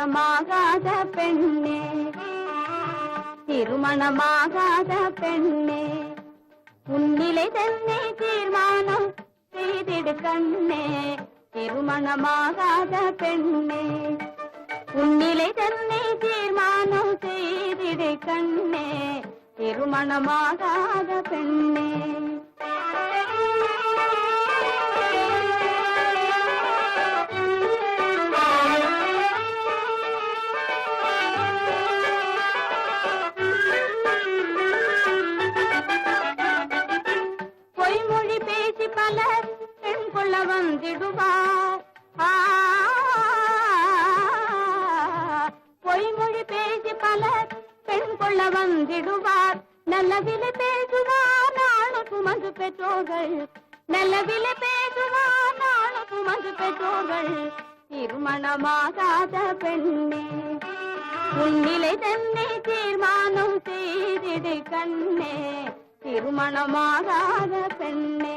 திருமணமாகாத பெண்ணே, திருமணமாகாத பெண்ணே, உன்னிலை தன்னை தீர்மானம் செய்திடு கண்ணே, திருமணமாகாத பெண்ணே, உன்னிலை தன்னை தீர்மானம் செய்திடு கண்ணே, திருமணமாகாத பெண்ணே. பொய்மொழி பேசி பலர் பெண் கொள்ள வந்திடுவார், பொய்மொழி பேசி பலர் பெண் கொள்ள வந்திடுவார், நல்லவிலை பேசுவார் நானு சுமந்து பெற்றோர்கள், நல்லவிலை பேசுவார் நானு சுமந்து பெற்றோர்கள், திருமணமாகாத பெண்ணே, உன்னிலை தன்னை தீர்மானம் செய்திடு கண்ணே, திருமணமாகாத பெண்ணே.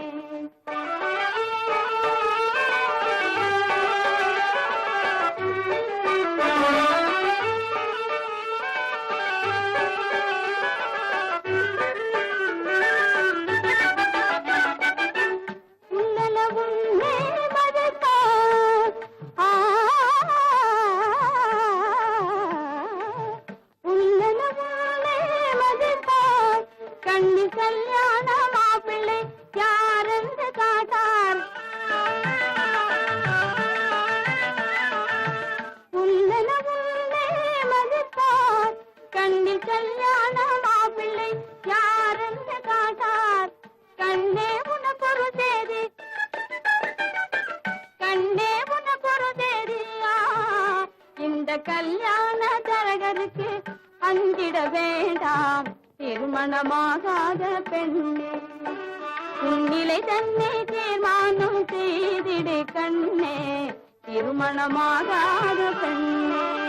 கண்ணி கல்யாண மாப்பிள்ளை யாரென்று காட்டார், உள்ளன உள்ளே மதிப்பார், கண்ணி கல்யாண மாப்பிள்ளை யாரென்று காட்டார், கண்ணே உனக்கொரு தேதி, கண்ணே உனக்கொரு தேதியா, இந்த கல்யாண தரகருக்கு அஞ்சிட வேண்டாம், திருமணமாகாத பெண்ணே, உன்னிலை தன்னை தீர்மானம் செய்திடு கண்ணே, திருமணமாகாத பெண்ணே.